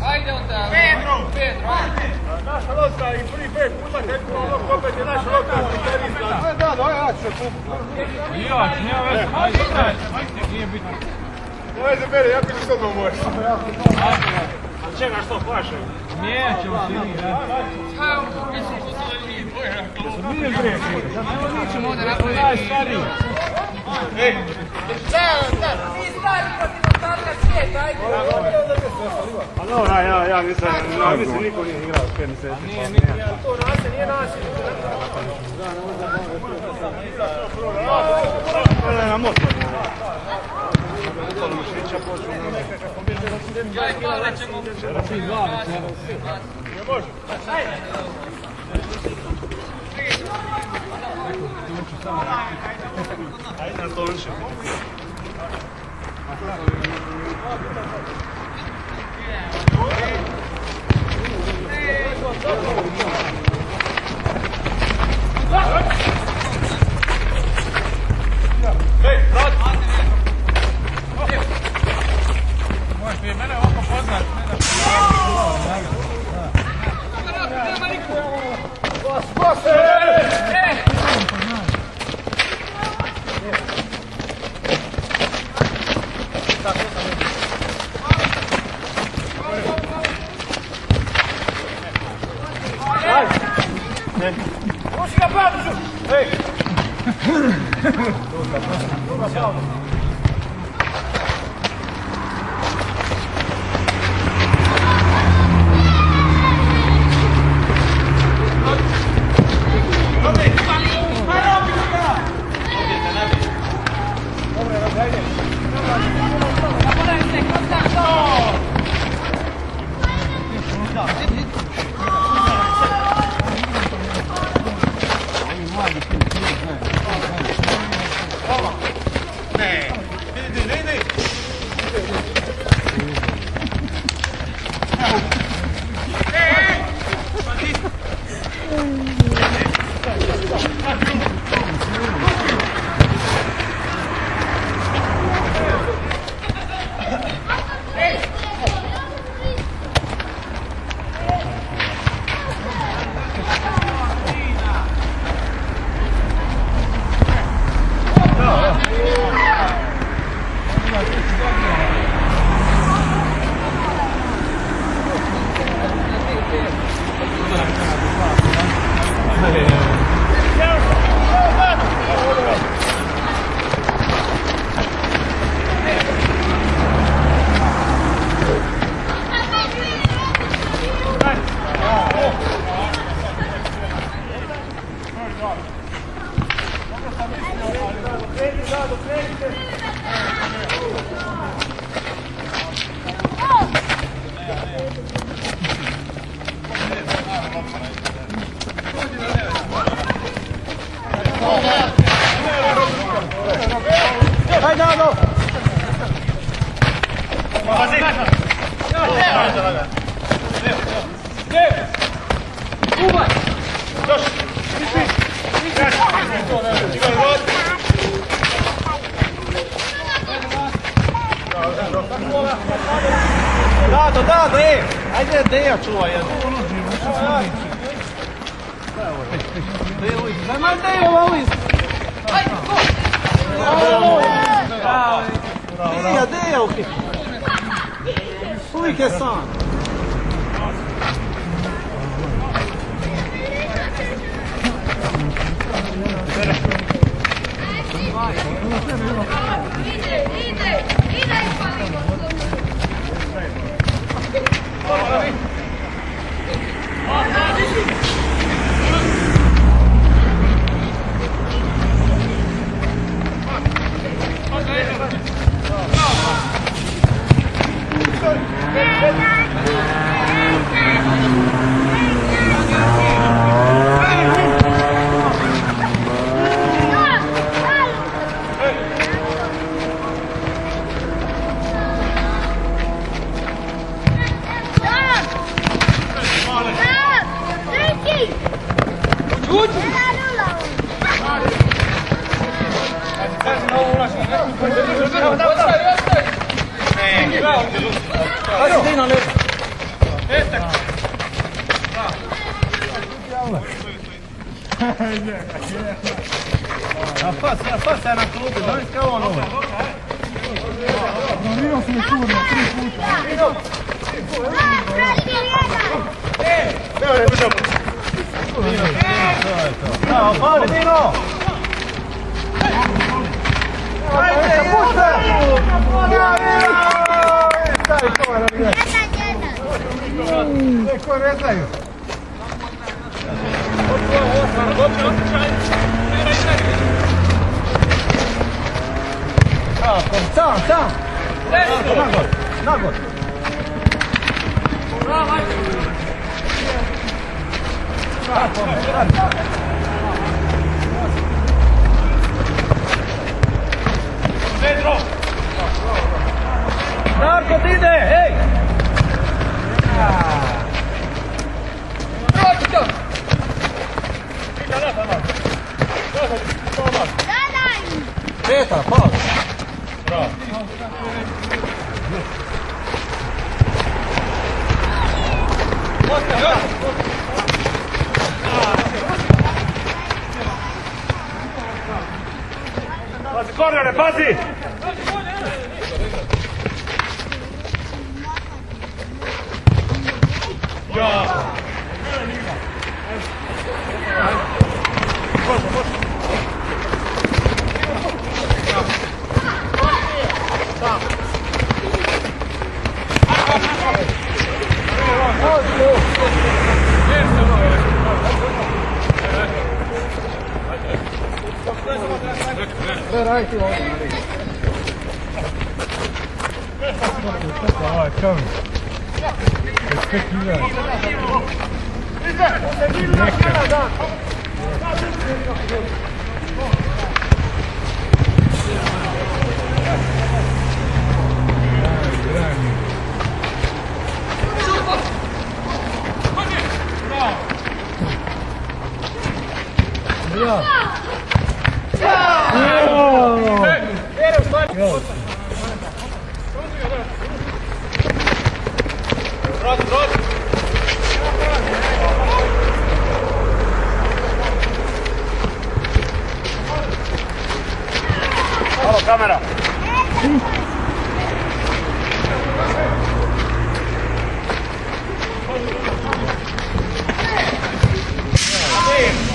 Ajde onda, Pedro! Naša lopta i prvi pet puta teku ono opet je naša lopta kriterista. Da, ja ću se kupu. Nije veze, ajde, nije bitno. Ne veze bere, ja ću se odmah možeš. A čega što plaše? Nije ćemo se mi, da. Mislim što se nije dvoje kluba. Nije breke. Evo mi ćemo ovdje napraviti. Najstariji. Ej! Mi stari protiv ostatka svijeta, ajde. A dobro, ja mislim niko nije igrao 5 mjeseci. Nije, nije. To nasilje, nije nasilje. Ne, na motor. Ja i hvala ćemo. Svi dva, Ne može. Ajde na stoliče. možeš prije mene ovako poznat. Puši ga Pavliću! Ej! Da, ajde Deja čuva jedno. Daj Deja ovo iz. Deja ok. Uvijek je sam. Afasta na klupe, danas kao ono. Ignorao si me turno, 3 puta. Bravo, pali Dino! Ajde, pušta! Stavi to, neko rezaju. Sam! Nagod! Pedro! Darko, ti ide, hej! Petar, pas! Bravo! Pazi, Kornele, pazi! Ja! Raditi ovdje. Come. Respect Halo, kamera!